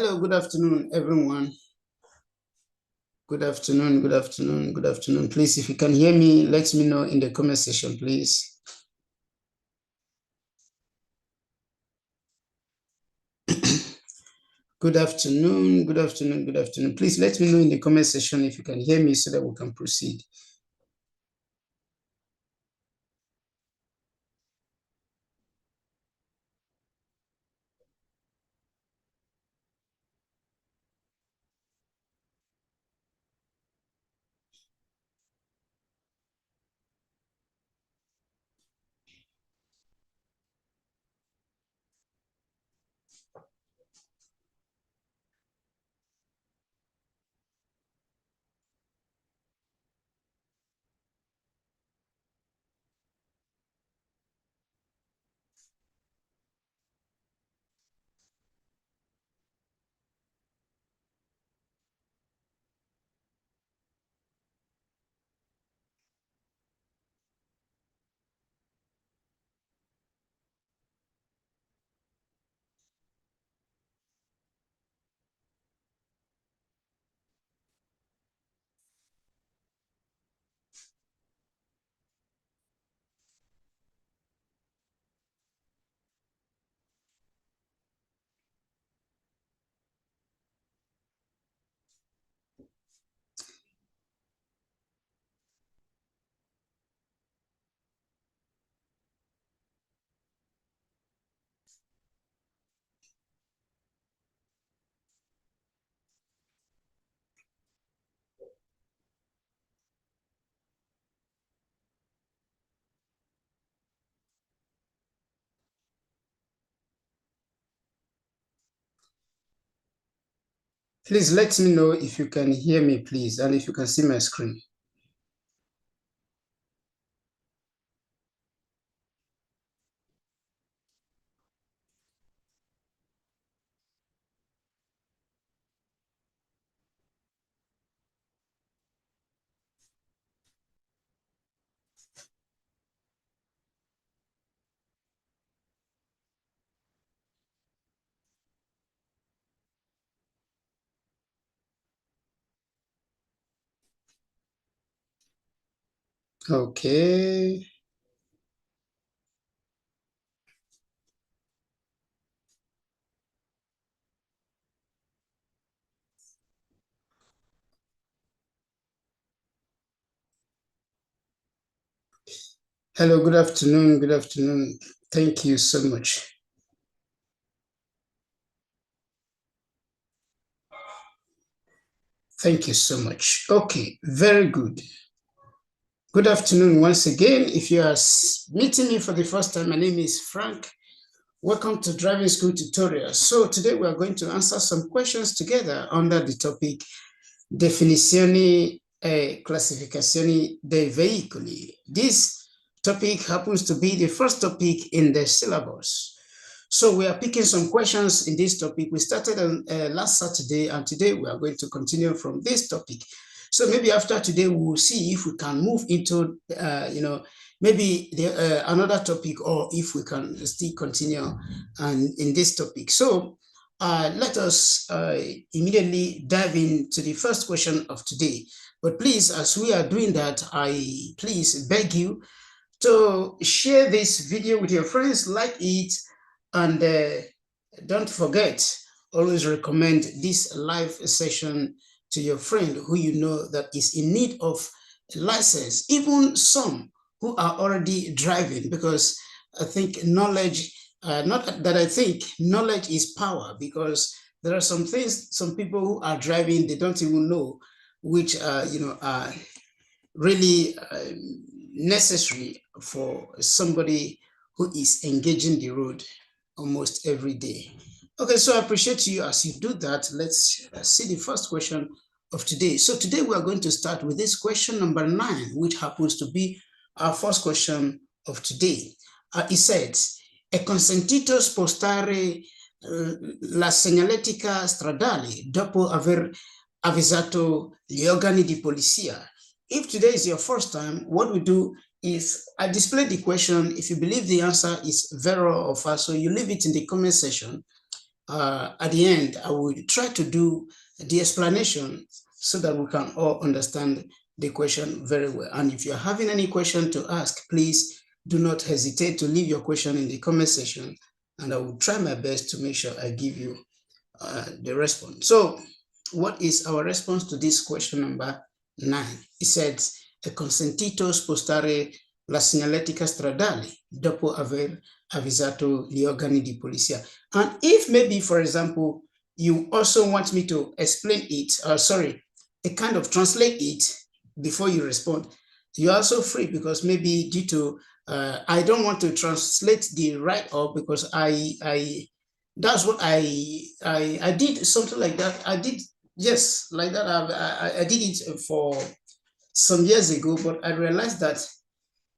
Hello, good afternoon, everyone. Good afternoon, good afternoon, good afternoon. Please, if you can hear me, let me know in the comment section, please. Good afternoon, good afternoon, good afternoon. Please let me know in the comment section if you can hear me so that we can proceed. Please let me know if you can hear me, please, and if you can see my screen. Okay. Hello, good afternoon, good afternoon. Thank you so much. Thank you so much. Okay, very good. Good afternoon once again. If you are meeting me for the first time, my name is Frank. Welcome to Driving School Tutorial. So today we are going to answer some questions together under the topic definizioni e classificazioni dei veicoli. This topic happens to be the first topic in the syllabus. So we are picking some questions in this topic. We started on last Saturday, and today we are going to continue from this topic. So maybe after today, we will see if we can move into, maybe another topic, or if we can still continue in this topic. So let us immediately dive into the first question of today. But please, as we are doing that, I please beg you to share this video with your friends, like it, and don't forget, always recommend this live session to your friend who you know that is in need of a license, even some who are already driving, because I think knowledge, not that I think, knowledge is power, because there are some things, some people who are driving, they don't even know, which are really necessary for somebody who is engaging the road almost every day. Okay, so I appreciate you as you do that. Let's see the first question of today. So today we are going to start with this question number 9, which happens to be our first question of today. It says, è consentito spostare la segnaletica stradale dopo aver avvisato gli organi di polizia. If today is your first time, what we do is I display the question. If you believe the answer is vero or falso, you leave it in the comment section. at the end, I will try to do the explanation so that we can all understand the question very well. And if you're having any question to ask, please do not hesitate to leave your question in the comment section, and I will try my best to make sure I give you the response. So what is our response to this question number 9? It says, è consentito spostare la segnaletica stradale dopo aver avvisato gli organi di polizia. And if maybe, for example, you also want me to explain it, a kind of translate it before you respond, you're also free, because maybe due to, I don't want to translate the write-up, because that's what I did something like that. I did, yes, like that. I did it for some years ago, but I realized that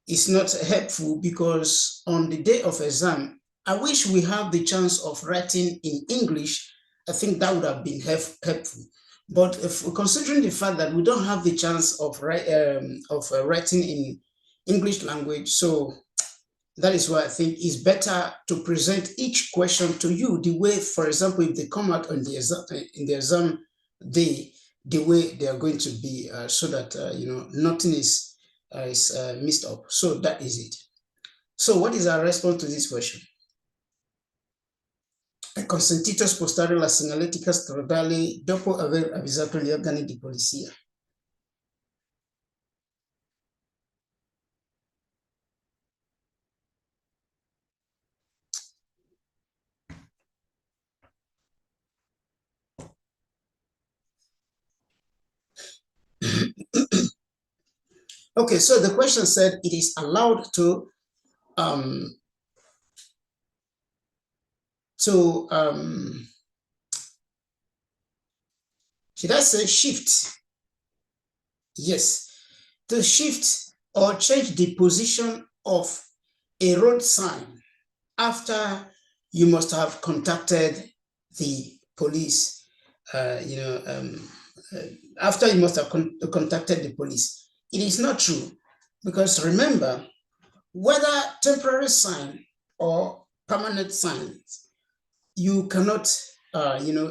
it's not helpful, because on the day of exam, I wish we have the chance of writing in English. I think that would have been helpful. But considering the fact that we don't have the chance of writing in English language, so that is why I think it's better to present each question to you the way, for example, if they come out on the exam, in the exam day, the way they are going to be, so that nothing is missed up. So that is it. So what is our response to this question? È consentito spostare la segnaletica stradale dopo aver avvisato gli organi di polizia. Okay, so the question said it is allowed to should I say shift? Yes, to shift or change the position of a road sign after you must have contacted the police, after you must have contacted the police. It is not true, because remember, whether temporary sign or permanent signs, you cannot,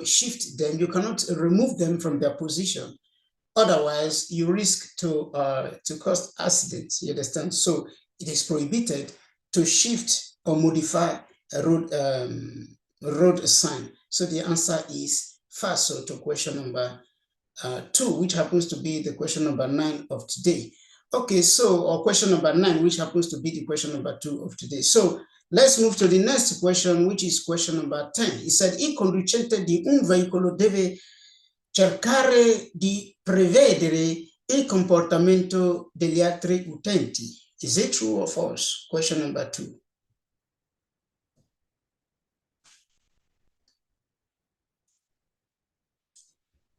shift them. You cannot remove them from their position. Otherwise, you risk to cause accidents. You understand? So it is prohibited to shift or modify a road sign. So the answer is FASO to question number 2, which happens to be the question number 9 of today. Okay, so, or question number 9, which happens to be the question number 2 of today. So let's move to the next question, which is question number 10. It said, il conducente di un veicolo deve cercare di prevedere il comportamento degli altri utenti. Is it true or false? Question number 2.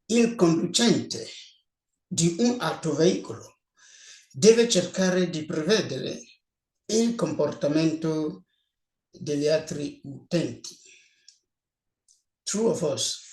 Il conducente di un autoveicolo deve cercare di prevedere il comportamento degli altri utenti. True or false?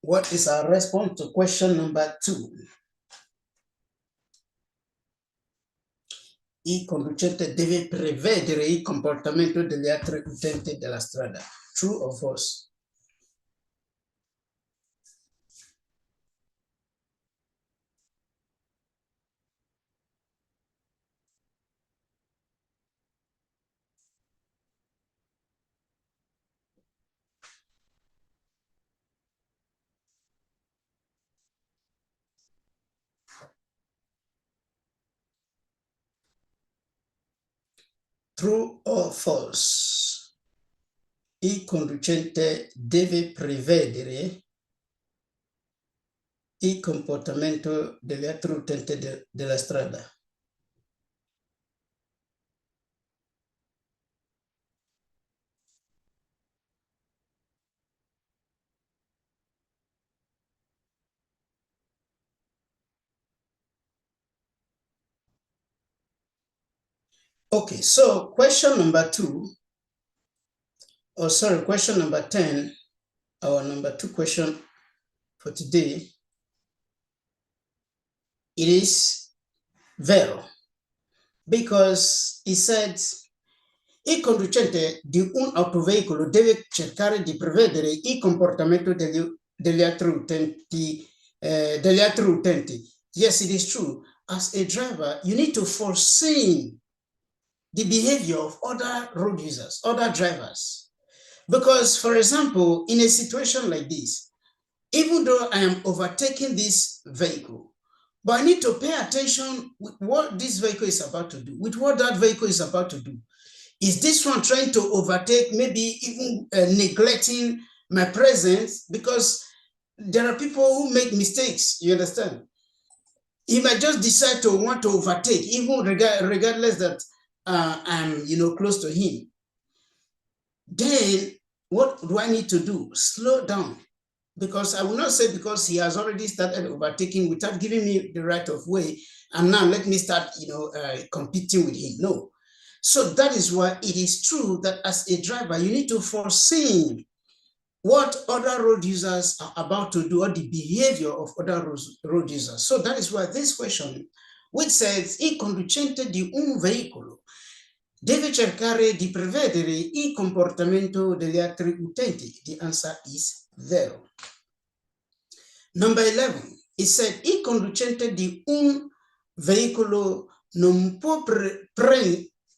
What is our response to question number 2? Il conducente deve prevedere il comportamento degli altri utenti della strada. True or false? True or false? Il conducente deve prevedere il comportamento degli altri utenti della strada. Okay, so question number 10 our number 2 question for today. It is vero, because he said il conducente di un autoveicolo deve cercare di prevedere il comportamento degli altri utenti. Yes, it is true. As a driver, you need to foresee the behavior of other road users, other drivers. Because, for example, in a situation like this, even though I am overtaking this vehicle, but I need to pay attention with what this vehicle is about to do, with what that vehicle is about to do. Is this one trying to overtake, maybe even neglecting my presence? Because there are people who make mistakes, you understand? He might just decide to want to overtake, even regardless that I'm, close to him. Then what do I need to do? Slow down. Because I will not say because he has already started overtaking without giving me the right of way, and now let me start, competing with him. No. So that is why it is true that as a driver, you need to foresee what other road users are about to do, or the behavior of other road users. So that is why this question, which says, il conducente di un veicolo deve cercare di prevedere il comportamento degli altri utenti. The answer is zero. Number 11, it said, il conducente di un veicolo non può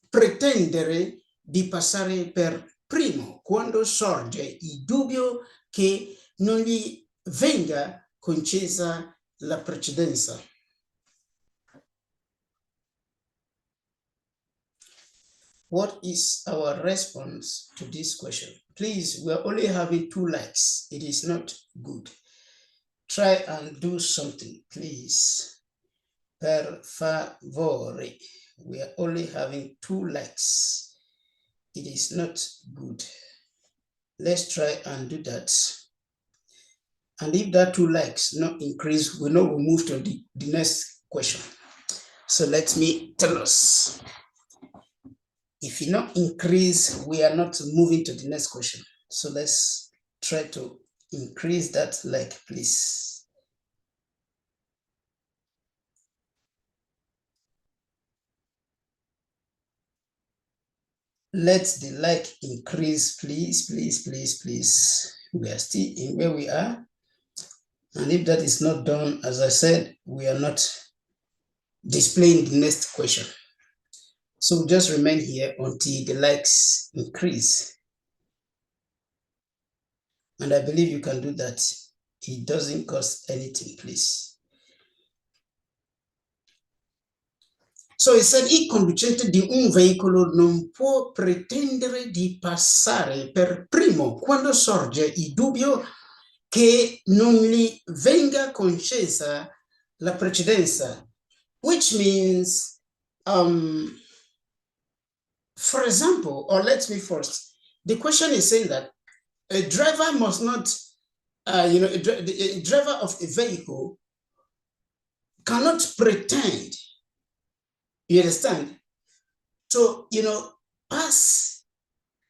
pretendere di passare per primo quando sorge il dubbio che non gli venga concessa la precedenza. What is our response to this question? Please, we are only having 2 likes. It is not good. Try and do something, please. Per favore. We are only having 2 likes. It is not good. Let's try and do that. And if that 2 likes not increase, we know we'll move to the next question. So let me tell us. If you not increase, we are not moving to the next question. So let's try to increase that like, please. Let the like increase, please, please, please, please. We are still in where we are. And if that is not done, as I said, we are not displaying the next question. So just remain here until the likes increase. And I believe you can do that. It doesn't cost anything, please. So he said, il conducente di un veicolo non può pretendere di passare per primo quando sorge il dubbio che non gli venga concessa la precedenza, which means, for example, or let me first, the question is saying that a driver must not, a driver of a vehicle cannot pretend, you understand, to, pass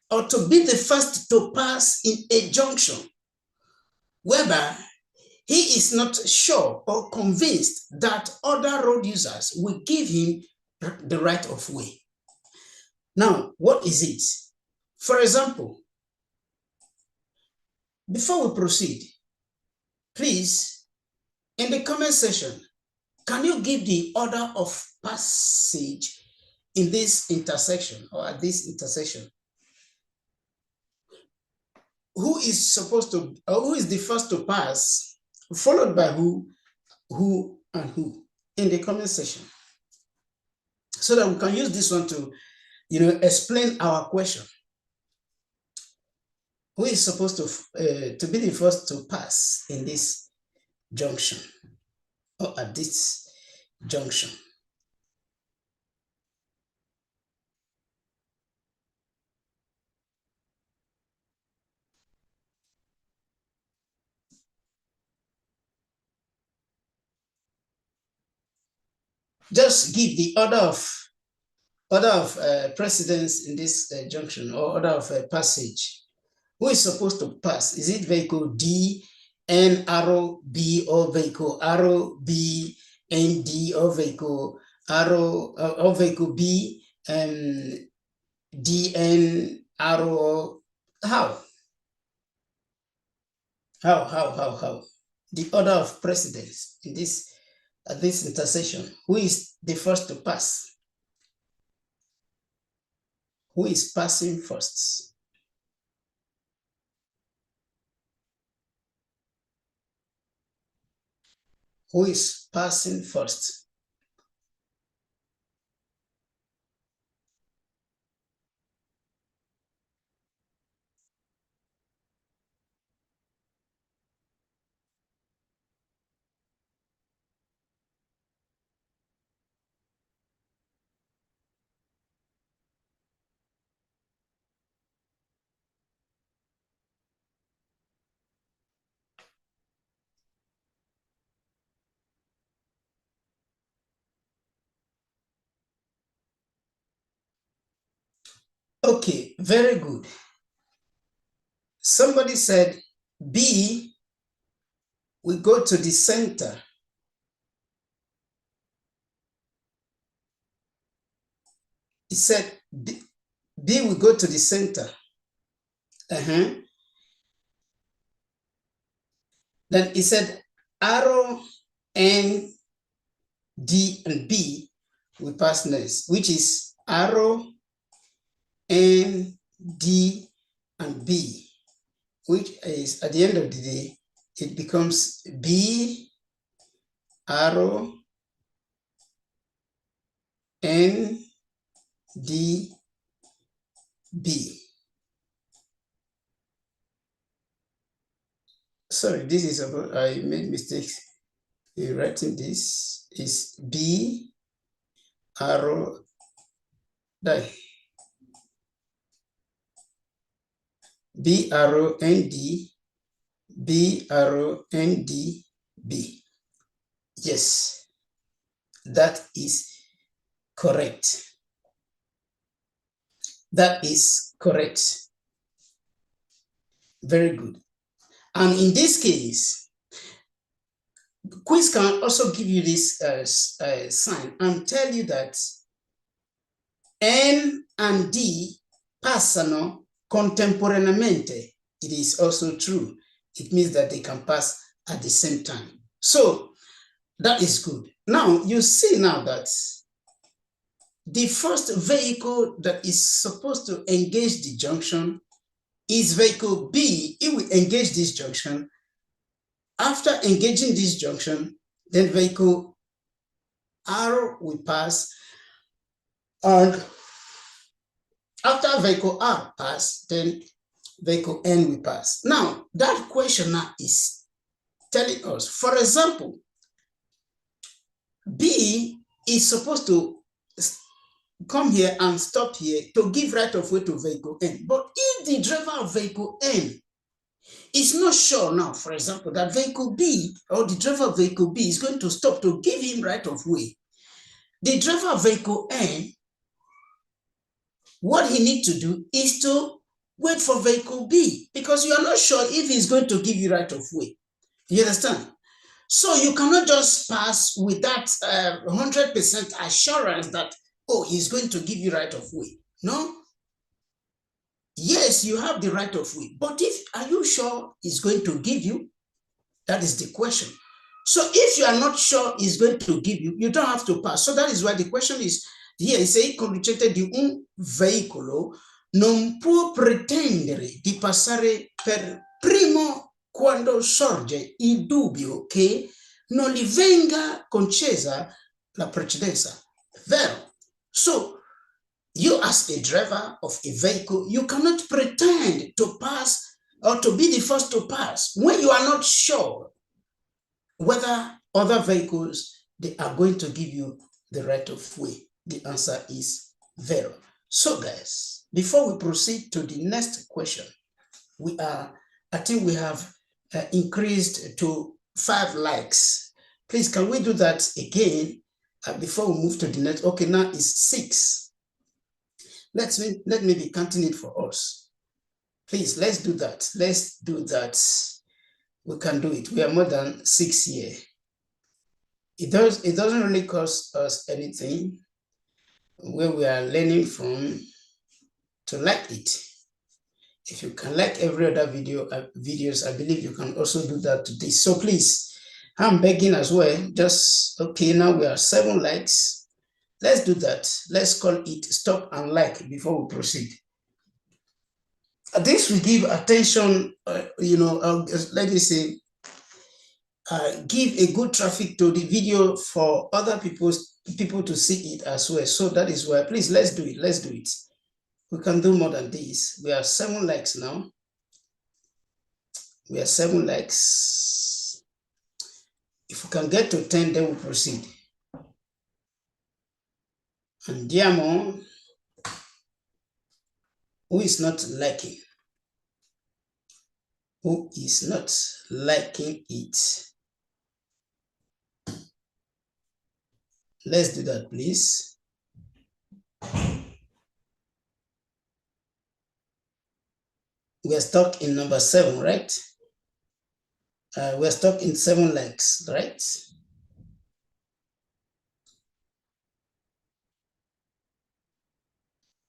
or to be the first to pass in a junction whereby he is not sure or convinced that other road users will give him the right of way. Now, what is it? For example, before we proceed, please, in the comment section, can you give the order of passage in this intersection or at this intersection? Who is supposed to, or who is the first to pass, followed by who, and who in the comment section, so that we can use this one to, explain our question. Who is supposed to be the first to pass in this junction or at this junction? Just give the order of precedence in this junction, or order of passage. Who is supposed to pass? Is it vehicle D, N arrow B, or vehicle arrow B, N D, or vehicle arrow or vehicle B, D, N arrow? How? How? The order of precedence in this intersection. Who is the first to pass? Who is passing first? Who is passing first? Okay, very good. Somebody said B, we go to the center. He said B will go to the center. Then he said arrow N, D, and B will pass next, which is arrow N, D, and B, which is at the end of the day, it becomes B, arrow, N, D, B. Sorry, this is about, I made mistakes in writing this. Is B, arrow, die. B, arrow, N, D, B, arrow, N, D, B. Yes, that is correct. That is correct. Very good. And in this case, quiz can also give you this sign and tell you that N and D passano contemporaneamente. It is also true. It means that they can pass at the same time. So that is good. Now you see now that the first vehicle that is supposed to engage the junction is vehicle B. It will engage this junction. After engaging this junction, then vehicle R will pass, and after vehicle R pass, then vehicle N will pass. Now, that question now is telling us, for example, B is supposed to come here and stop here to give right of way to vehicle N. But if the driver of vehicle N is not sure now, for example, that vehicle B or the driver of vehicle B is going to stop to give him right of way, the driver of vehicle N, what he needs to do is to wait for vehicle B, because you are not sure if he's going to give you right of way. You understand? So you cannot just pass with that 100% assurance that, oh, he's going to give you right of way. No. Yes, you have the right of way, but are you sure he's going to give you? That is the question. So if you are not sure he's going to give you, you don't have to pass. So that is why the question is here. It says conducente di un veicolo non può pretendere di passare per primo quando sorge il dubbio che non gli venga concessa la precedenza. Vero. So you, as a driver of a vehicle, you cannot pretend to pass or to be the first to pass when you are not sure whether other vehicles, they are going to give you the right of way. The answer is zero. So guys, before we proceed to the next question, I think we have increased to 5 likes. Please, can we do that again before we move to the next? Okay, now it's 6. Let me be counting it for us. Please, let's do that. Let's do that. We can do it. We are more than 6 years. It doesn't really cost us anything where we are learning from to like it. If you can like every other videos, I believe you can also do that to this. So please, I'm begging as well. Just okay, now we are 7 likes. Let's do that. Let's call it stop and like before we proceed. This will give attention, let me say, give a good traffic to the video for other people to see it as well. So that is why, please, let's do it. Let's do it. We can do more than this. We are 7 likes now. We are 7 likes. If we can get to 10, then we'll proceed. Andiamo. Who is not liking? Who is not liking it? Let's do that, please. We are stuck in number 7, right? We're stuck in 7 likes, right?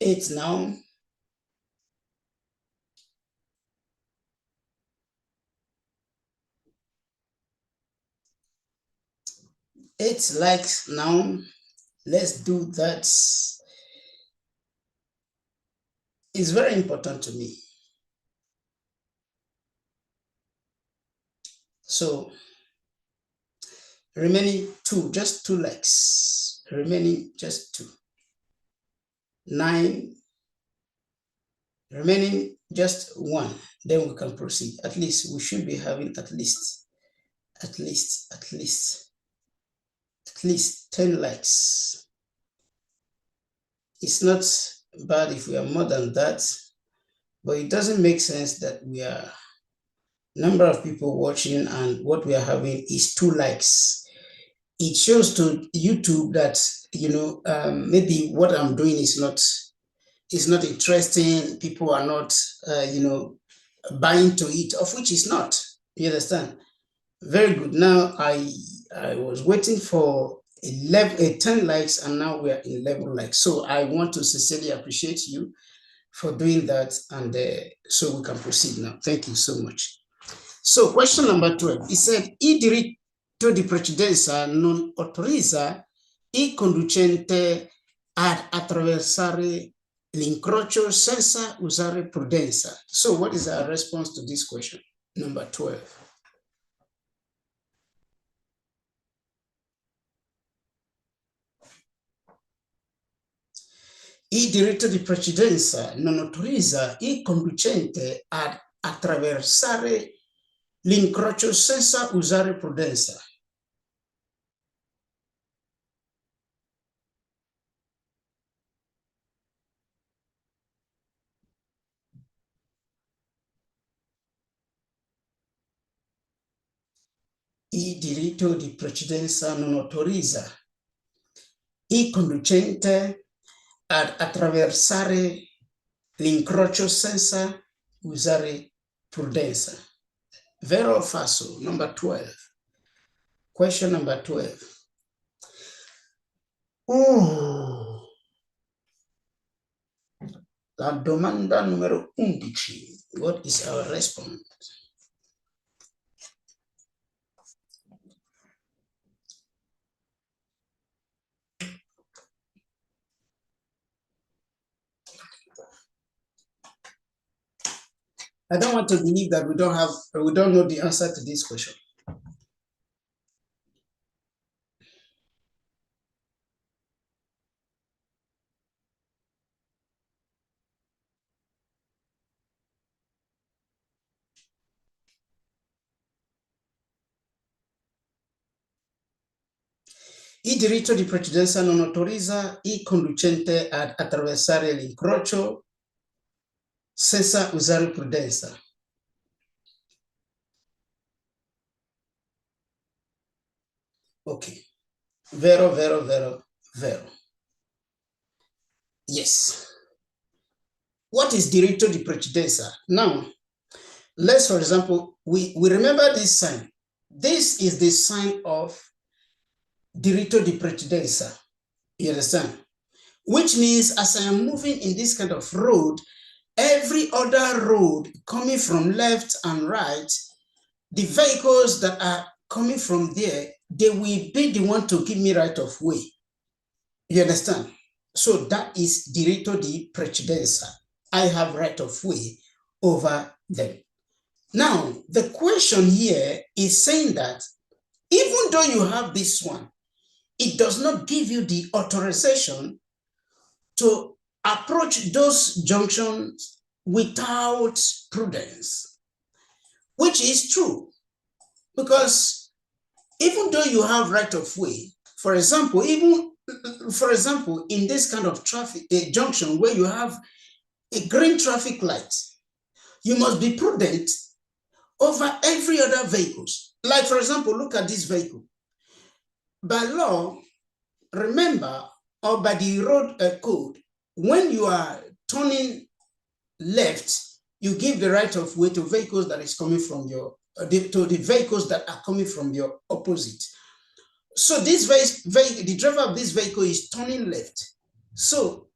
8 now. 8 likes now. Let's do that. It's very important to me. So remaining 2, just 2 likes. Remaining just 2. 9. Remaining just 1. Then we can proceed. At least we should be having at least 10 likes. It's not bad if we are more than that, but it doesn't make sense that we are number of people watching and what we are having is 2 likes. It shows to YouTube that maybe what I'm doing is not interesting. People are not buying to it, of which is not. You understand? Very good. Now I was waiting for 10 likes, and now we are 11 likes. So I want to sincerely appreciate you for doing that, and so we can proceed now. Thank you so much. So question number 12, it said, il diritto di precedenza non autorizza il conducente ad attraversare l'incrocio senza usare prudenza. So what is our response to this question? Number 12. Il diritto di precedenza non autorizza il conducente ad attraversare l'incrocio senza usare prudenza. Il diritto di precedenza non autorizza il conducente ad attraversare l'incrocio senza usare prudenza. Vero o falso? Number 12. Question number 12. La domanda numero 11. What is our response? I don't want to believe that we don't know the answer to this question. Il diritto di precedenza non autorizza il conducente ad attraversare l'incrocio senza usare prudenza. Ok. Vero, vero, vero, vero. Yes. what is diritto di precedenza? Now, let's, for example, we remember this sign. This is the sign of diritto di precedenza. You understand? Which means as I am moving in this kind of road, every other road coming from left and right, the vehicles that are coming from there, they will be the one to give me right of way. You understand? So that is diritto di precedenza. I have right of way over them. Now, the question here is saying that even though you have this one, it does not give you the authorization to approach those junctions without prudence, which is true. Because even though you have right of way, for example, in this kind of traffic junction where you have a green traffic light, you must be prudent over every other vehicles. Like, for example, look at this vehicle. By law, remember, or by the road code, when you are turning left, you give the right of way to vehicles that is coming from your, to the vehicles that are coming from your opposite. So this the driver of this vehicle is turning left. So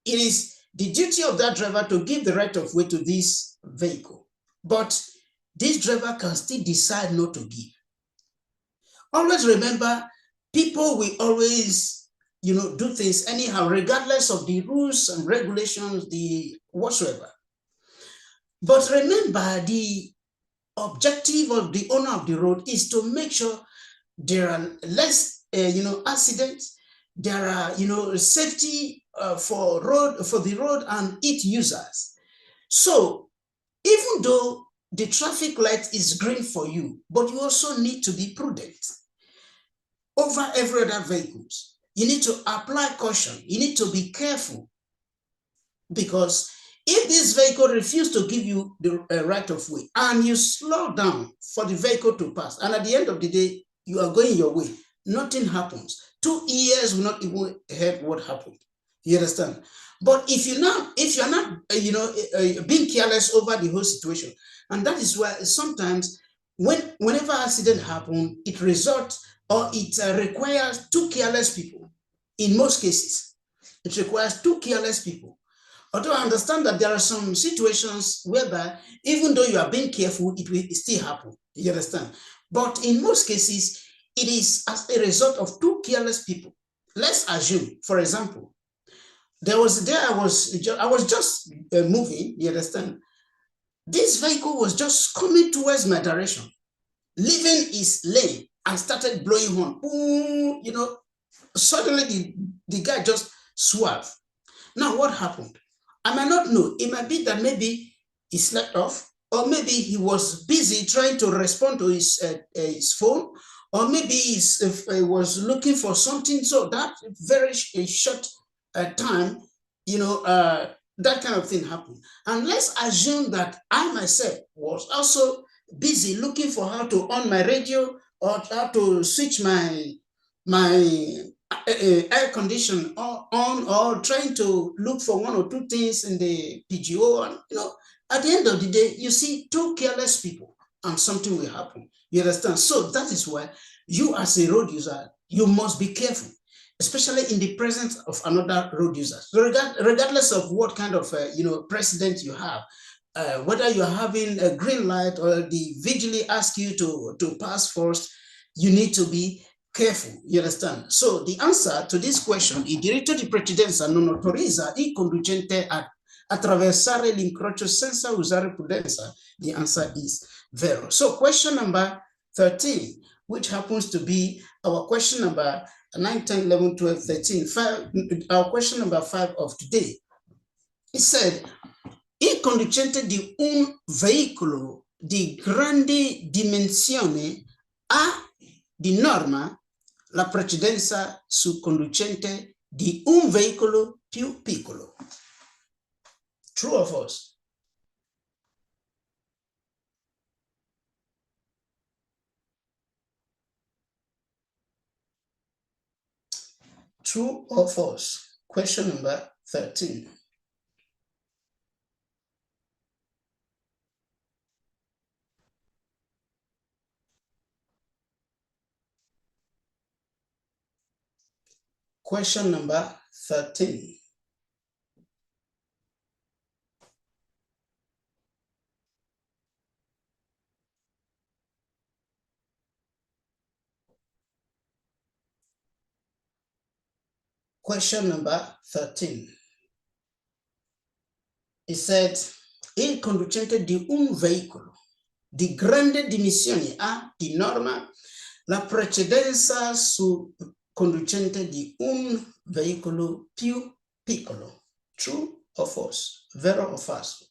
it is the duty of that driver to give the right of way to this vehicle. But this driver can still decide not to give. Always remember, people will always, do things anyhow, regardless of the rules and regulations, the whatsoever. But remember, the objective of the owner of the road is to make sure there are less, accidents. There are, safety for the road and its users. So even though the traffic light is green for you, but you also need to be prudent over every other vehicles. You need to apply caution. You need to be careful, because if this vehicle refuses to give you the right of way and you slow down for the vehicle to pass, and at the end of the day, you are going your way, nothing happens. 2 years will not even hear what happened. You understand? But if you're not, being careless over the whole situation, and that is why sometimes whenever accident happens, it results or it requires 2 careless people. In most cases, it requires 2 careless people. Although I understand that there are some situations whereby, even though you are being careful, it will still happen. You understand? But in most cases, it is as a result of 2 careless people. Let's assume, for example, there was a day I was just moving. You understand? This vehicle was just coming towards my direction, leaving his lane and started blowing horn. Boom, suddenly the guy just swerved. Now, what happened? I might not know. It might be that maybe he slept off, or maybe he was busy trying to respond to his phone, or maybe he was looking for something. So that very short time, that kind of thing happened. And let's assume that I myself was also busy looking for how to on my radio or how to switch my air condition on, or trying to look for 1 or 2 things in the PGO. And at the end of the day, you see 2 careless people and something will happen. You understand? So that is why you, as a road user, you must be careful, especially in the presence of another road user. So regardless of what kind of precedent you have, whether you're having a green light or the vigilante ask you to pass first, you need to be careful. You understand? So the answer to this question, il diritto di precedenza non autorizza il conducente a attraversare l'incrocio senza usare prudenza. The answer is vero. So question number 13, which happens to be our question number 9, 10, 11, 12, 13, 5, our question number 5 of today. It said, il conducente di un veicolo di grandi dimensioni ha di norma la precedenza sul conducente di un veicolo più piccolo. True or false? True or false? Question number 13. Question number 13. Question number 13. It said, in conducente di un veicolo di grande dimensioni ha di norma la precedenza su conducente di un veicolo più piccolo. True or false? Vero o falso?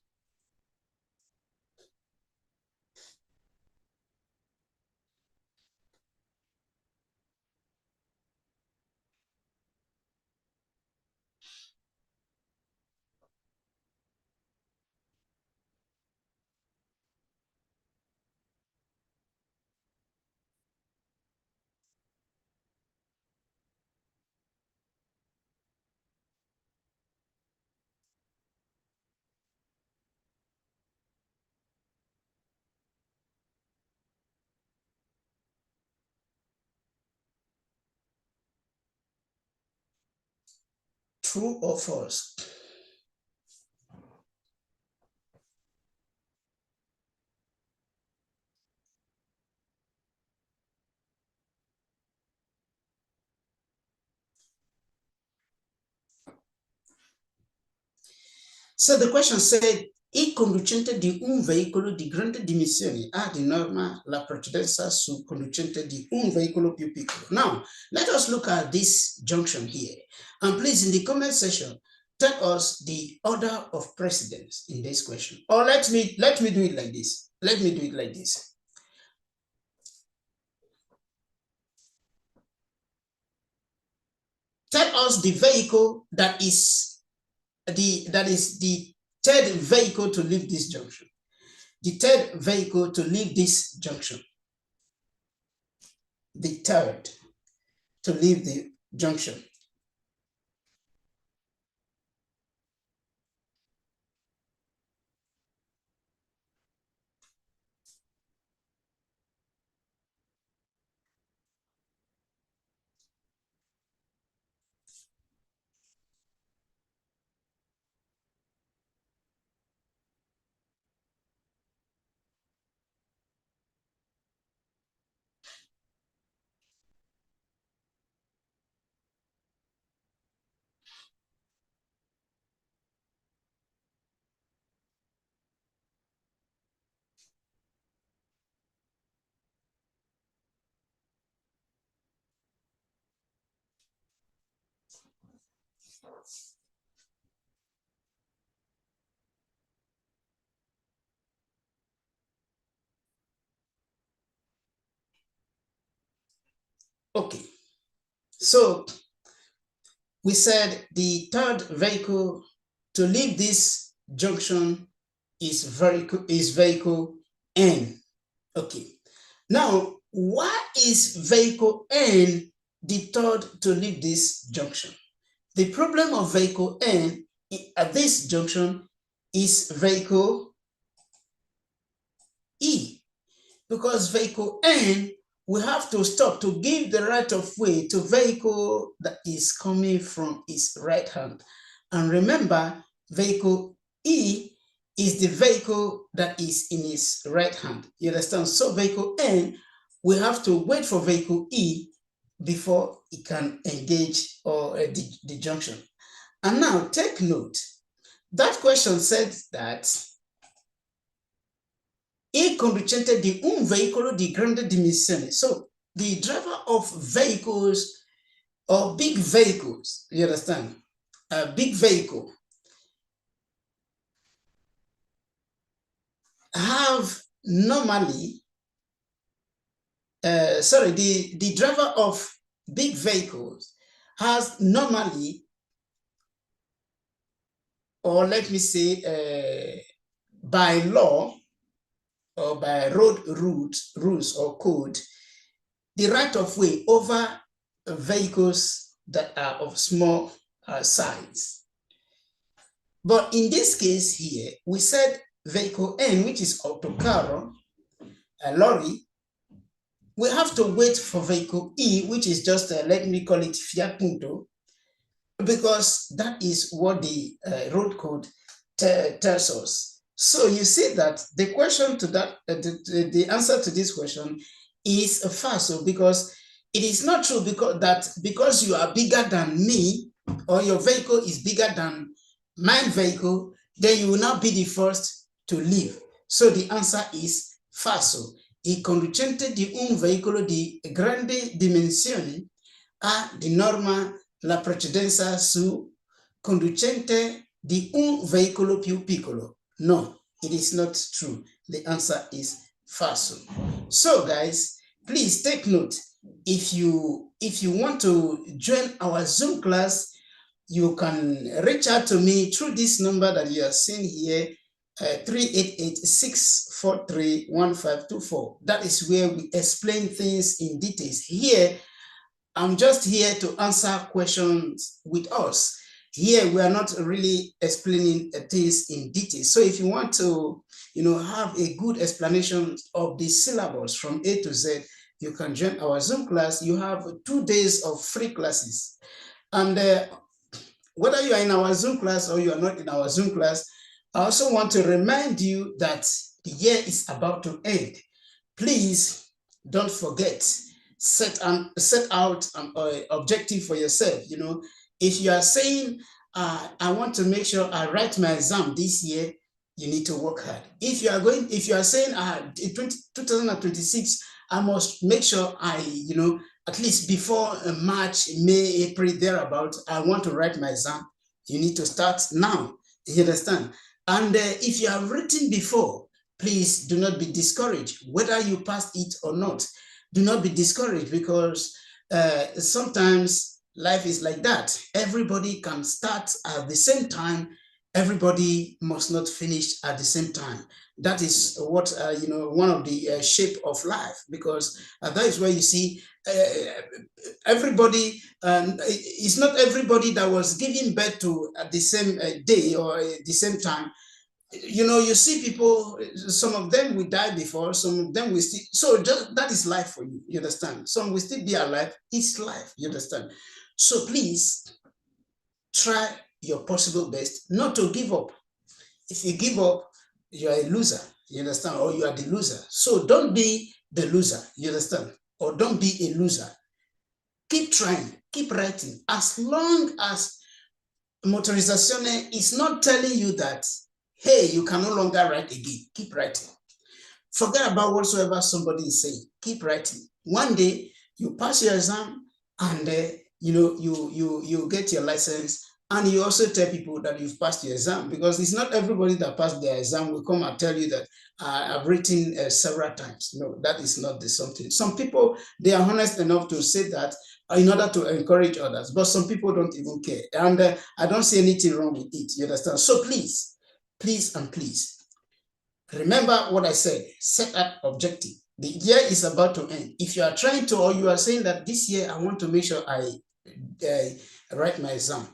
True or false? So the question said, il conducente di un veicolo di grande dimensioni ha di norma la precedenza sul conducente di un veicolo più piccolo. Now, let us look at this junction here. And please, in the comment section, tell us the order of precedence in this question. Or let me do it like this. Let me do it like this. Tell us the vehicle that is the third vehicle to leave this junction. The third vehicle to leave this junction. The third to leave the junction. Okay, so we said the third vehicle to leave this junction is vehicle N. Okay, now why is vehicle N the third to leave this junction? The problem of vehicle N at this junction is vehicle E, because vehicle N will have to stop to give the right of way to vehicle that is coming from its right hand. And remember, vehicle E is the vehicle that is in its right hand. You understand? So vehicle N will have to wait for vehicle E before it can engage or the junction. And now take note, that question says that il conducente di un veicolo di grande dimensione. So the driver of vehicles or big vehicles, you understand? A big vehicle have normally, the driver of big vehicles has normally, or let me say, by law, or by road rules or code, the right of way over vehicles that are of small size. But in this case here, we said vehicle N, which is autocarro, a lorry, we have to wait for vehicle E, which is just, let me call it Fiat Punto, because that is what the road code tells us. So you see that the question to that, the answer to this question is false, because it is not true because you are bigger than me, or your vehicle is bigger than my vehicle, then you will not be the first to leave. So the answer is falso. I conducente di un veicolo di grandi dimensioni ha di norma la precedenza su conducente di un veicolo più piccolo. No, it is not true. The answer is falso. So guys, please take note. If you want to join our Zoom class, you can reach out to me through this number that you are seeing here, 388-643-1524. That is where we explain things in details. Here, I'm just here to answer questions with us. Here, we are not really explaining things in detail. So if you want to, have a good explanation of the syllabus from A to Z, you can join our Zoom class. You have 2 days of free classes. And whether you are in our Zoom class or you are not in our Zoom class, I also want to remind you that the year is about to end. Please don't forget, set out an objective for yourself. If you are saying, I want to make sure I write my exam this year, you need to work hard. If you are saying, in 2026, I must make sure I, at least before March, May, April, thereabout, I want to write my exam, you need to start now. You understand? And if you have written before, please do not be discouraged, whether you passed it or not. Do not be discouraged, because sometimes life is like that. Everybody can start at the same time. Everybody must not finish at the same time. That is what, one of the shape of life, because that is where you see everybody, it's not everybody that was giving birth to at the same day or the same time. You see people, some of them will die before, some of them will still, so just, that is life for you, you understand? Some will still be alive, it's life, you understand? So please, try your possible best not to give up. If you give up, you are a loser, you understand? Or you are the loser. So don't be the loser, you understand? Or don't be a loser. Keep trying, keep writing. As long as Motorizazione is not telling you that, hey, you can no longer write again, keep writing. Forget about whatsoever somebody is saying, keep writing. One day, you pass your exam, and you get your license, and you also tell people that you've passed your exam, because it's not everybody that passed their exam will come and tell you that I've written several times. No, that is not the something. Some people, they are honest enough to say that in order to encourage others, but some people don't even care. And I don't see anything wrong with it, you understand? So please, and please, remember what I said, set an objective. The year is about to end. If you are trying to, or you are saying that this year I want to make sure I write my exam,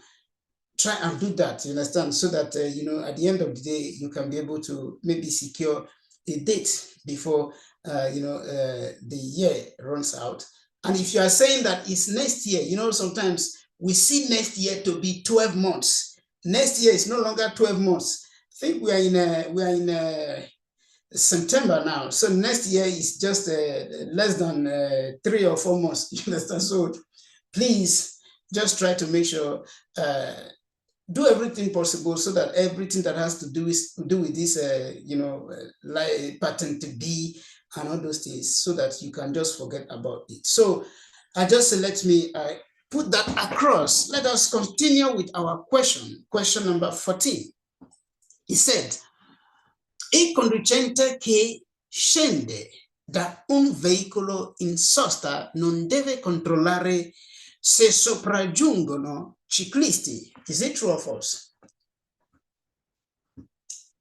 try and do that, you understand? So that, at the end of the day, you can be able to maybe secure a date before, the year runs out. And if you are saying that it's next year, sometimes we see next year to be 12 months. Next year is no longer 12 months. I think we are in September now. So next year is just less than 3 or 4 months. You understand? So please just try to make sure, do everything possible so that everything that has to do with this, like patente B and all those things, so that you can just forget about it. So let me put that across. Let us continue with our question number 14. He said, il conducente che scende da un veicolo in sosta non deve controllare se sopraggiungono ciclisti. Is it true or false?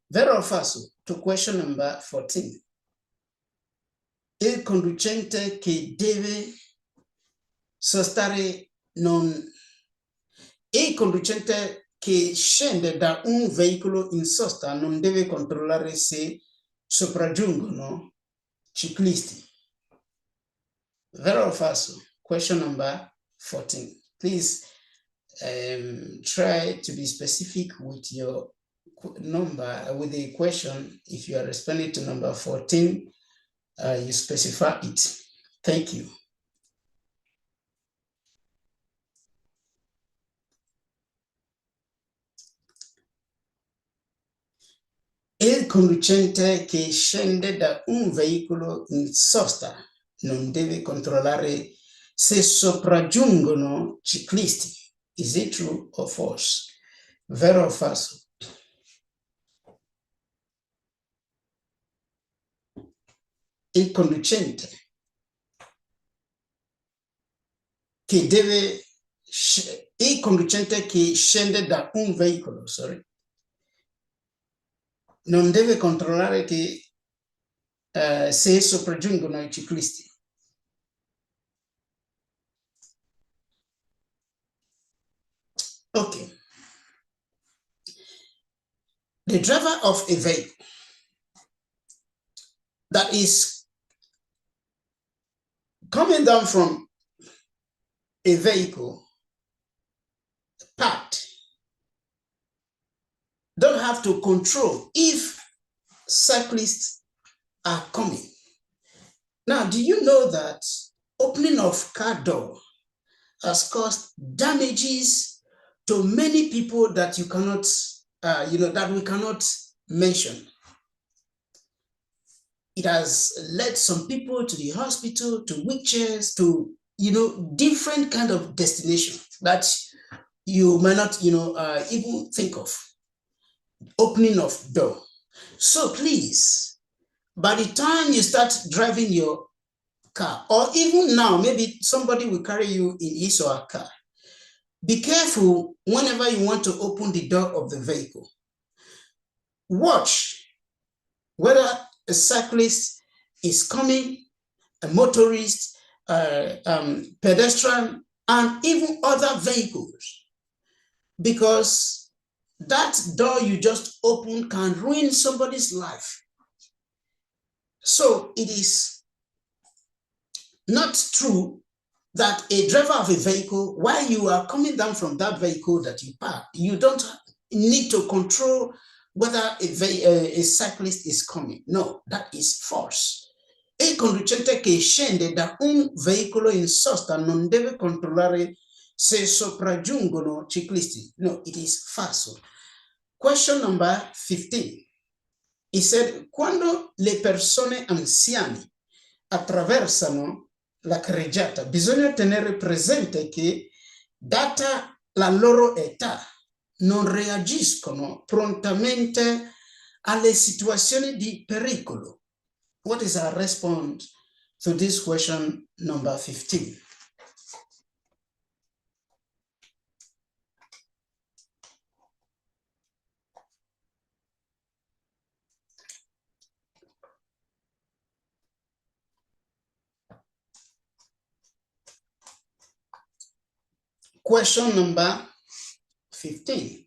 Vero o falso? To question number 14. Il conducente che deve sostare non... Il conducente che scende da un veicolo in sosta non deve controllare se sopraggiungono ciclisti. Vero o falso? Question number 14. Please try to be specific with your number, with the question. If you are responding to number 14, you specify it. Thank you. È conducente che scende da un veicolo in sosta non deve controllare se sopraggiungono ciclisti. Is it true or false? Vero o falso? Il conducente che deve, il conducente che scende da un veicolo, non deve controllare che se sopraggiungono i ciclisti. Okay. The driver of a vehicle that is coming down from a vehicle parked don't have to control if cyclists are coming. Now, do you know that opening of car door has caused damages to many people that you cannot, that we cannot mention? It has led some people to the hospital, to wheelchairs, to, different kind of destinations that you might not, even think of. Opening of door. So please, by the time you start driving your car, or even now, maybe somebody will carry you in his or her car, be careful whenever you want to open the door of the vehicle. Watch whether a cyclist is coming, a motorist, pedestrian, and even other vehicles, because that door you just opened can ruin somebody's life. So it is not true that a driver of a vehicle, while you are coming down from that vehicle that you park, you don't need to control whether a cyclist is coming. No, that is false. Il conducente che scende da un veicolo in sosta non deve controllare se sopraggiungono ciclisti. No, it is falso. Question number 15. He said, quando le persone anziane attraversano la carreggiata, bisogna tenere presente che, data la loro età, non reagiscono prontamente alle situazioni di pericolo. What is our response to this question number 15? Question number 15.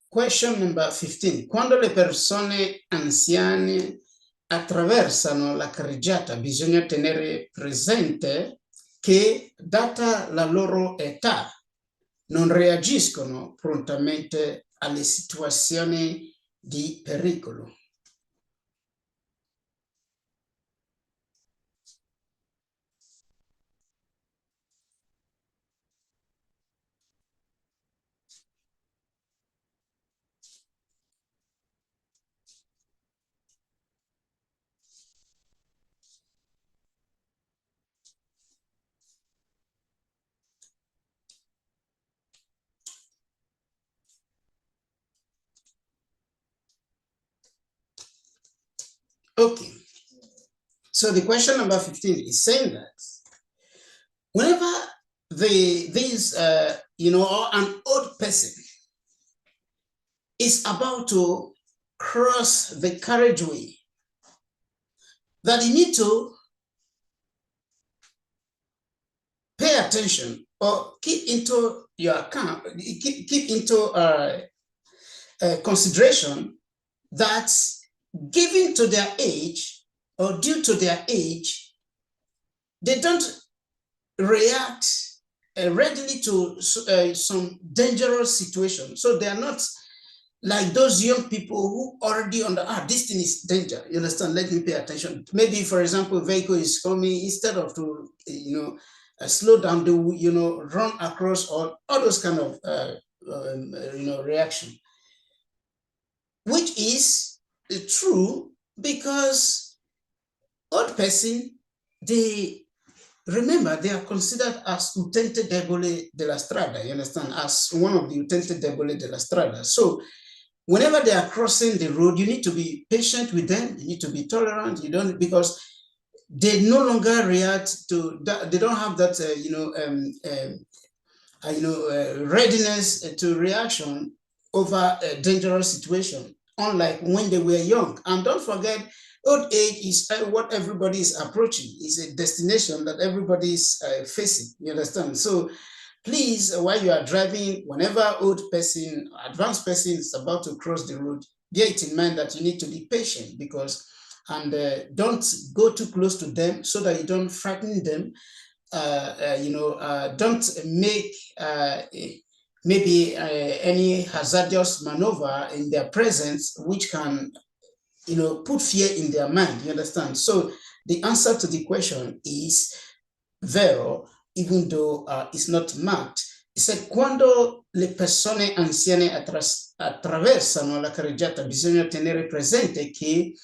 Question number 15. Quando le persone anziane attraversano la carreggiata, bisogna tenere presente che, data la loro età, non reagiscono prontamente alle situazioni di pericolo. Okay, so the question number 15 is saying that whenever or an old person is about to cross the carriageway, that you need to pay attention or keep into your account, keep into consideration that given to their age or due to their age, they don't react readily to some dangerous situation. So they are not like those young people who already this thing is danger. You understand? Let me pay attention. Maybe, for example, vehicle is coming, instead of to, slow down, they will, run across all those kind of, reaction, which is true because old person, they remember they are considered as utente debole de la strada, you understand, as one of the utente debole de la strada. So whenever they are crossing the road, you need to be patient with them. You need to be tolerant. You don't, because they no longer react to that. They don't have that, readiness to reaction over a dangerous situation, unlike when they were young. And don't forget, old age is what everybody is approaching. It's a destination that everybody is facing. You understand? So please, while you are driving, whenever old person, advanced person is about to cross the road, bear it in mind that you need to be patient, because, and don't go too close to them so that you don't frighten them. Don't make maybe any hazardous maneuver in their presence, which can, put fear in their mind. You understand? So the answer to the question is vero, even though it's not marked. It said, quando le persone anziane attraversano la carreggiata, bisogna tenere presente che,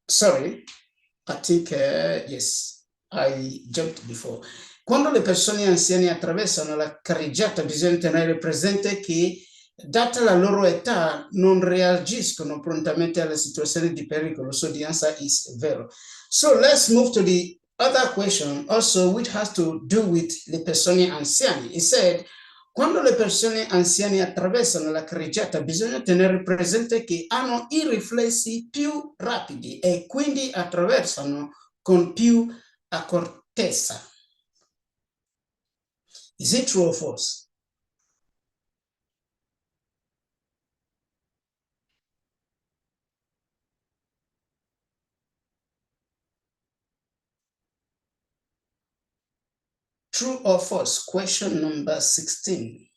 sorry, I think, yes, I jumped before. Quando le persone anziane attraversano la carreggiata, bisogna tenere presente che, data la loro età, non reagiscono prontamente alle situazioni di pericolo. So the answer is vero. So let's move to the other question also, which has to do with le persone anziane. It said, quando le persone anziane attraversano la carreggiata, bisogna tenere presente che hanno i riflessi più rapidi e quindi attraversano con più accortezza. Is it true or false? True or false? Question number 16.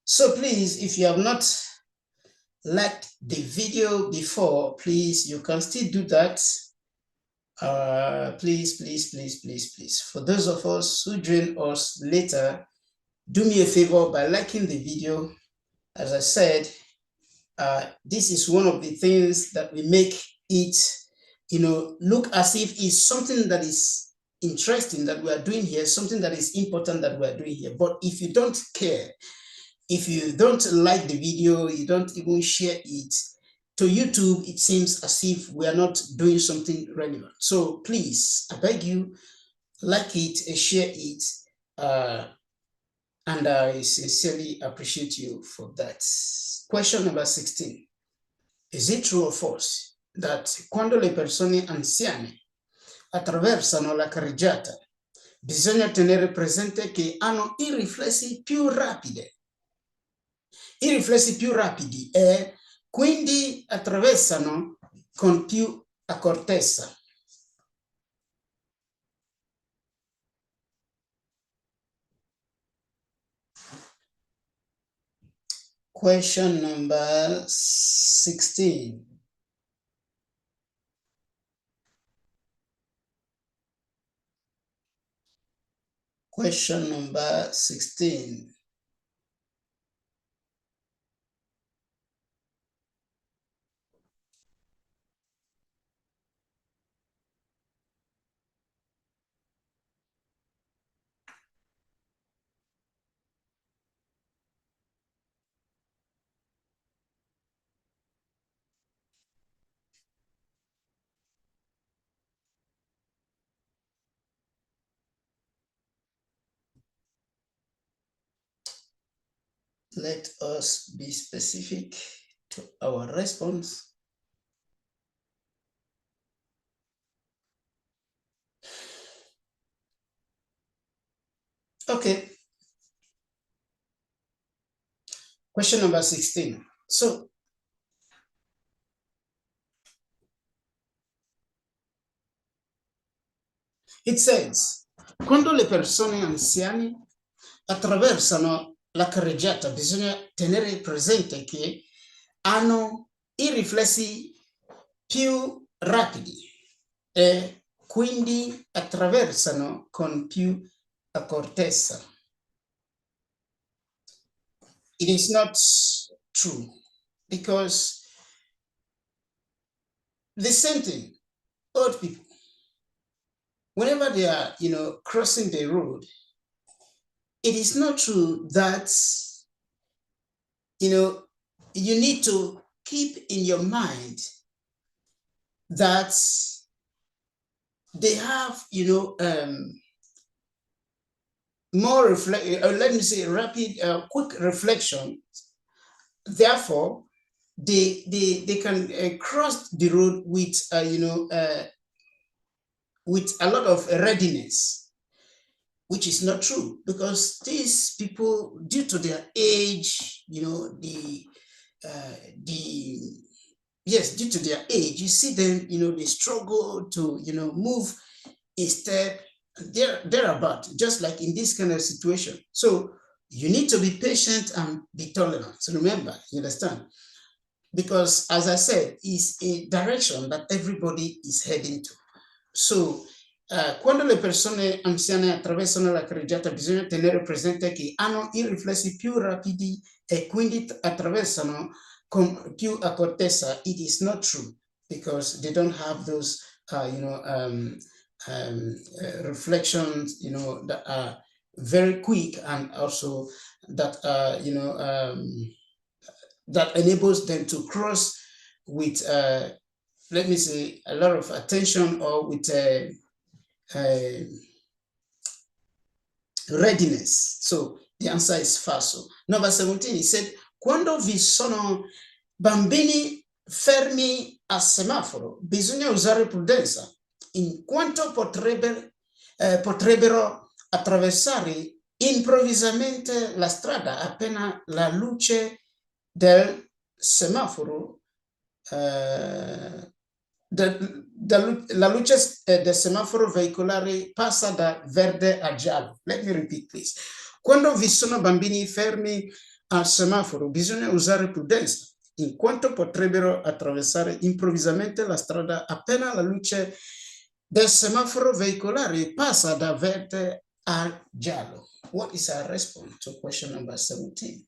So please, if you have not liked the video before, please, you can still do that. Please, please, please, please, please. For those of us who join us later, do me a favor by liking the video. As I said, this is one of the things that we make it, look as if it's something that is interesting that we are doing here, something that is important that we are doing here. But if you don't care, if you don't like the video, you don't even share it, to YouTube, it seems as if we are not doing something relevant. So please, I beg you, like it, share it, and I sincerely appreciate you for that. Question number 16. Is it true or false that quando le persone anziane attraversano la carreggiata, bisogna tenere presente che hanno i riflessi più rapidi? I riflessi più rapidi e quindi attraversano con più accortezza. Question number 16. Question number 16. Let us be specific to our response. Okay. Question number 16. So, it says, quando le persone anziane attraversano la carreggiata, bisogna tenere presente che hanno i riflessi più rapidi e quindi attraversano con più accortezza. It is not true because the same thing, old people, whenever they are, crossing the road, it is not true that, you need to keep in your mind that they have, more let me say rapid, quick reflection. Therefore, they can cross the road with, with a lot of readiness, which is not true because these people, due to their age, yes, due to their age, you see them, they struggle to, move instead thereabout, just like in this kind of situation. So you need to be patient and be tolerant. So remember, you understand? Because as I said, it's a direction that everybody is heading to. So, quando le persone anziane attraversano la carreggiata, bisogna tenere presente che hanno i riflessi più rapidi e quindi attraversano con più accortezza. It is not true because they don't have those, reflections, that are very quick and also that are, that enables them to cross with, let me say, a lot of attention or with readiness. So the answer is falso. Number 17, he said, quando vi sono bambini fermi a semaforo, bisogna usare prudenza, in quanto potrebbero attraversare improvvisamente la strada appena la luce del semaforo la luce del semaforo veicolare passa da verde a giallo. Let me repeat, please. Quando vi sono bambini fermi al semaforo, bisogna usare prudenza, in quanto potrebbero attraversare improvvisamente la strada appena la luce del semaforo veicolare passa da verde a giallo. What is our response to question number 17?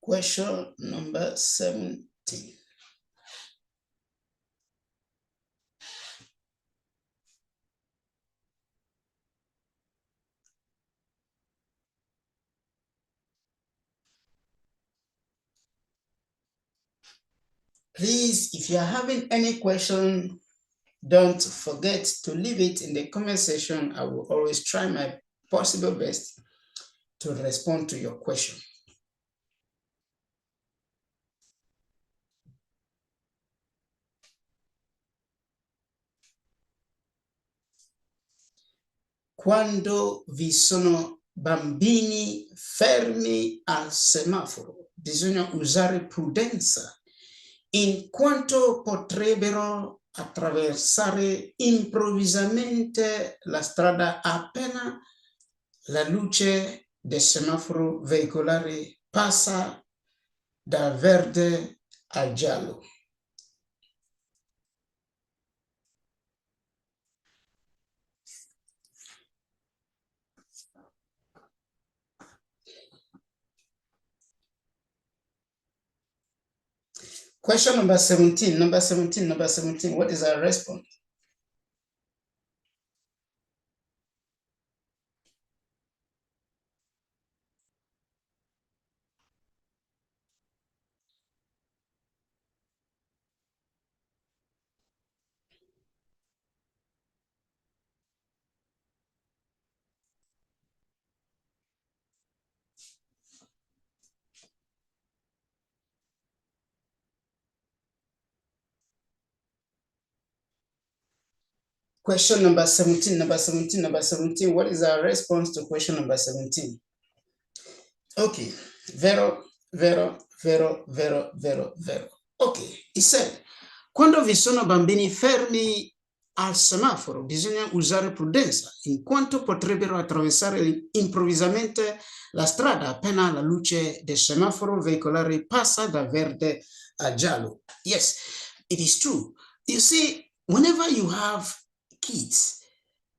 Question number 17. Please, if you're having any question, don't forget to leave it in the comment section. I will always try my possible best to respond to your question. Quando vi sono bambini fermi al semaforo, bisogna usare prudenza, in quanto potrebbero attraversare improvvisamente la strada appena la luce del semaforo veicolare passa da verde a giallo. Question number 17, number 17, number 17. What is our response? Question number 17, number 17, number 17. What is our response to question number 17? Okay, vero, vero, vero, vero, vero, vero. Ok, he said, quando vi sono bambini fermi al semaforo bisogna usare prudenza, in quanto potrebbero attraversare improvvisamente la strada appena la luce del semaforo veicolare passa da verde a giallo. Yes, it is true. You see, whenever you have kids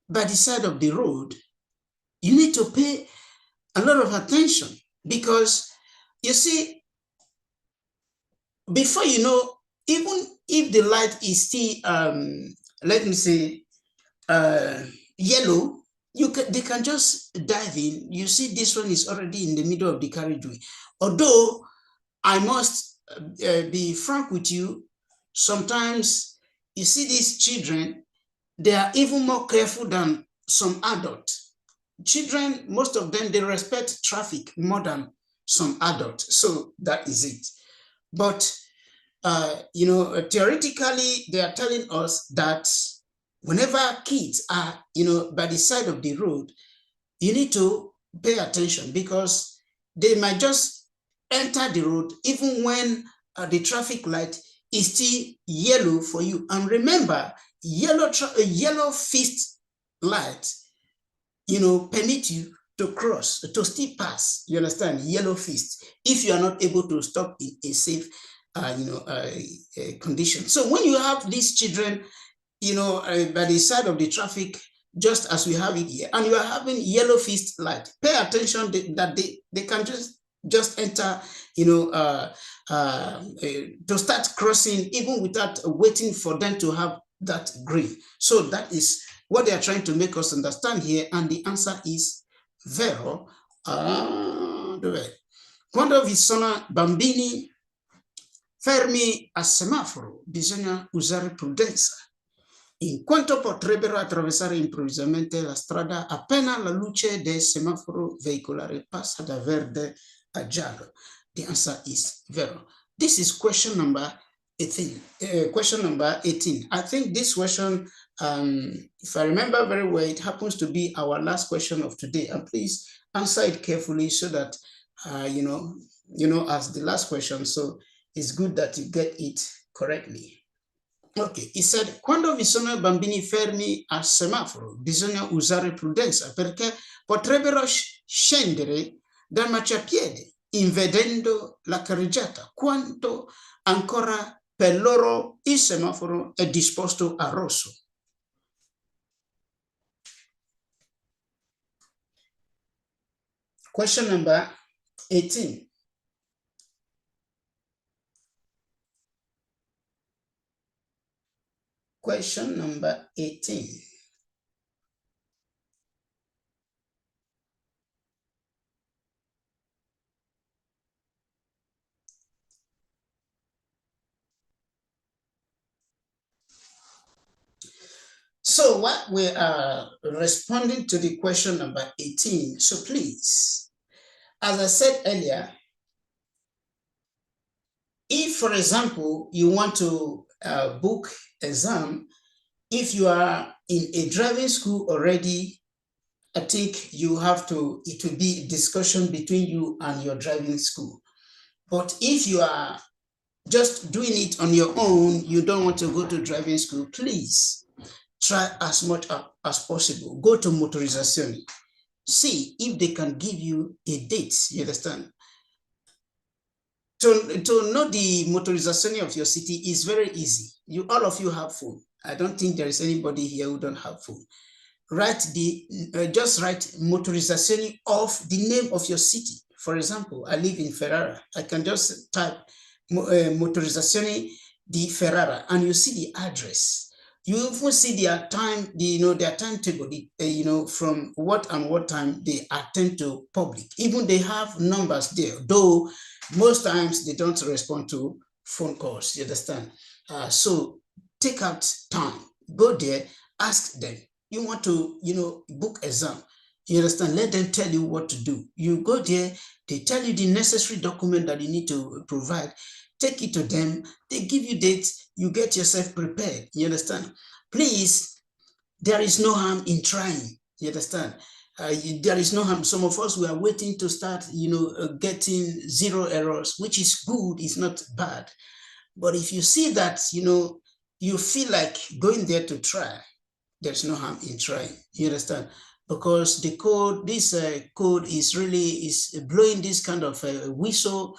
by the side of the road, you need to pay a lot of attention because, you see, before you know, even if the light is still, let me say, yellow, they can just dive in. You see, this one is already in the middle of the carriageway. Although I must be frank with you, sometimes you see these children, they are even more careful than some adults. Children, most of them, they respect traffic more than some adults. So that is it. But, theoretically, they are telling us that whenever kids are, by the side of the road, you need to pay attention because they might just enter the road even when the traffic light is still yellow for you. And remember, yellow fixed light, permit you to cross, to still pass. You understand? Yellow fist. If you are not able to stop in a safe, condition. So when you have these children, by the side of the traffic, just as we have it here, and you are having yellow fist light, pay attention that they can just enter, to start crossing even without waiting for them to have that green. So that is what they are trying to make us understand here, and the answer is vero. Dov'è? Quando vi sono bambini fermi a semaforo, bisogna usare prudenza, in quanto potrebbero attraversare improvvisamente la strada appena la luce del semaforo veicolare passa da verde a giallo. The answer is vero. This is question number 18. Question number 18. I think this question, if I remember very well, it happens to be our last question of today. And please answer it carefully so that, as the last question. So it's good that you get it correctly. Ok, he said, quando vi sono bambini fermi al semaforo, bisogna usare prudenza perché potrebbero scendere dal marciapiede invedendo la carreggiata, quando ancora per loro il semaforo è disposto a rosso. Question number 18. Question number 18. So what we are responding to the question number 18. So please, as I said earlier, if, for example, you want to book exam, if you are in a driving school already, I think it will be a discussion between you and your driving school. But if you are just doing it on your own, you don't want to go to driving school, please try as much as possible. Go to motorizazioni. See if they can give you a date, you understand? To know the motorizazioni of your city is very easy. All of you have phone. I don't think there is anybody here who don't have phone. Just write motorizazioni of the name of your city. For example, I live in Ferrara. I can just type motorizazioni di Ferrara, and you see the address. You even see their time, their timetable, from what and what time they attend to public. Even they have numbers there, though most times they don't respond to phone calls, you understand? So take out time, go there, ask them. You want to, book exam, you understand? Let them tell you what to do. You go there, they tell you the necessary document that you need to provide. Take it to them, they give you dates, you get yourself prepared, you understand? Please, there is no harm in trying. You understand? There is no harm. Some of us, we are waiting to start, getting 0 errors, which is good. It's not bad. But if you see that, you feel like going there to try, there's no harm in trying. You understand? Because the code, this code is blowing this kind of whistle,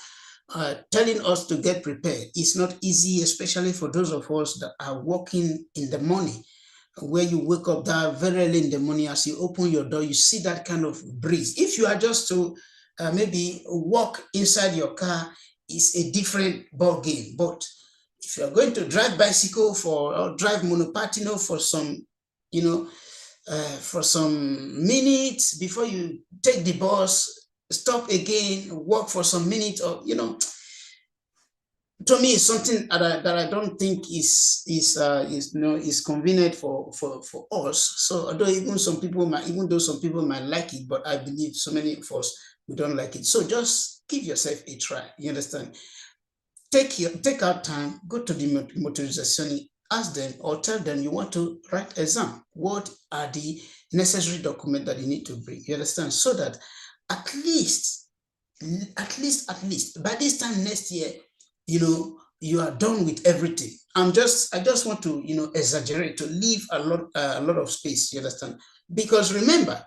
telling us to get prepared. It's not easy, especially for those of us that are working in the morning, where you wake up that very early in the morning. As you open your door, you see that kind of breeze. If you are just to maybe walk inside your car, it's a different ball game. But if you're going to drive bicycle or drive monopatino for some, for some minutes before you take the bus, stop again, walk for some minutes, or to me, it's something that I don't think is convenient for us. So although some people might like it, but I believe so many of us, we don't like it. So just give yourself a try. You understand? Take out time, go to the motorizzazioni, ask them or tell them you want to write exam. What are the necessary documents that you need to bring? You understand? So that at least by this time next year, you are done with everything. I just want to, exaggerate, to leave a lot of space. You understand? Because remember,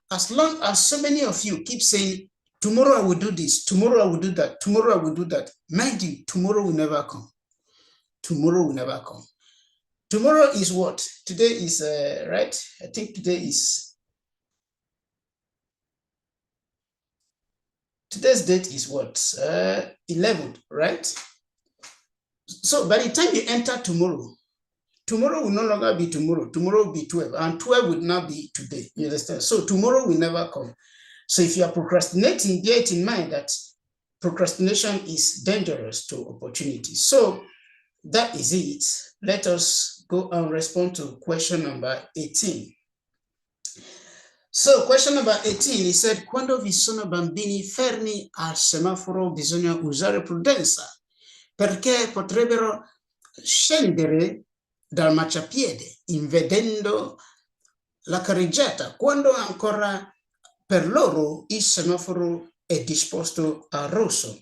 as long as so many of you keep saying, tomorrow I will do this, tomorrow I will do that, tomorrow I will do that, mind you, tomorrow will never come. Tomorrow will never come. Tomorrow is what? Today is, right? I think today's date is what? 11th, right? So by the time you enter tomorrow will no longer be tomorrow. Tomorrow will be 12, and 12 will not be today. You understand? So tomorrow will never come. So if you are procrastinating, bear it in mind that procrastination is dangerous to opportunity. So that is it. Let us go and respond to question number 18. So question number 18, he said, quando vi sono bambini fermi al semaforo bisogna usare prudenza, perché potrebbero scendere dal marciapiede invedendo la carreggiata, quando ancora per loro il semaforo è disposto a rosso.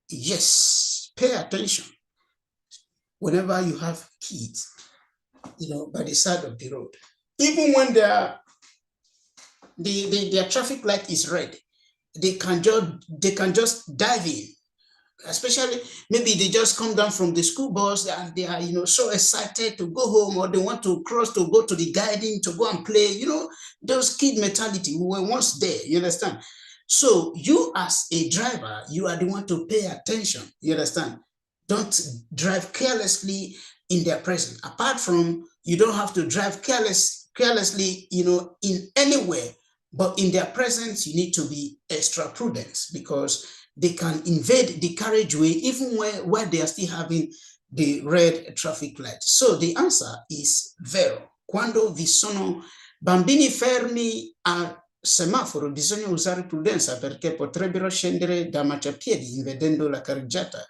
Yes, pay attention whenever you have kids, by the side of the road. Even when their traffic light is red, they can just dive in. Especially, maybe they just come down from the school bus and they are, so excited to go home, or they want to cross to go to the garden to go and play. Those kid mentality, we were once there. You understand? So you as a driver, you are the one to pay attention. You understand? Don't drive carelessly in their presence. Apart from, you don't have to drive carelessly, in anywhere, but in their presence, you need to be extra prudent, because they can invade the carriageway even where they are still having the red traffic light. So the answer is vero. Quando vi sono bambini fermi al semaforo bisogna usare prudenza, perché potrebbero scendere da marciapiedi invedendo la carreggiata,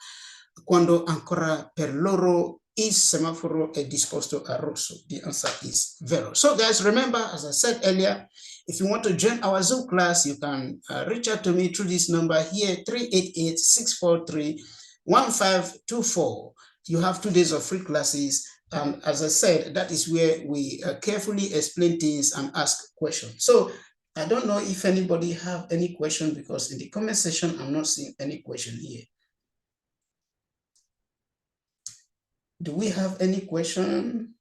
quando ancora per loro il semaforo è disposto a rosso. The answer is vero. So guys, remember, as I said earlier, if you want to join our Zoom class, you can reach out to me through this number here, 388-643-1524. You have 2 days of free classes. And as I said, that is where we carefully explain things and ask questions. So I don't know if anybody have any question, because in the comment section, I'm not seeing any question here. Do we have any question?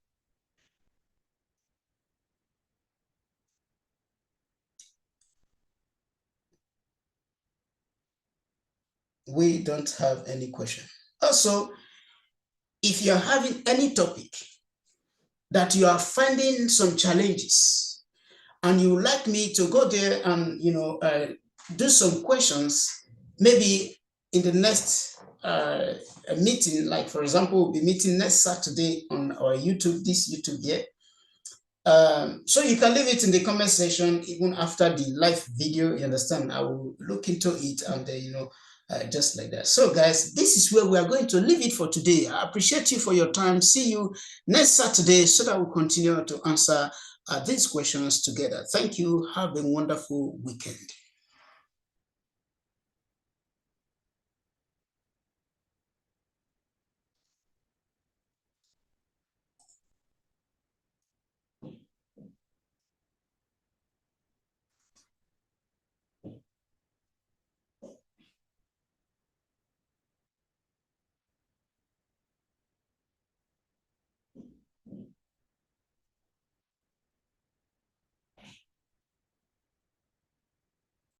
We don't have any question. Also, if you're having any topic that you are finding some challenges and you would like me to go there and, do some questions, maybe in the next meeting, like for example, we'll be meeting next Saturday on our YouTube, this YouTube here. So you can leave it in the comment section even after the live video. You understand? I will look into it and just like that. So guys, this is where we are going to leave it for today. I appreciate you for your time. See you next Saturday so that we'll continue to answer these questions together. Thank you. Have a wonderful weekend.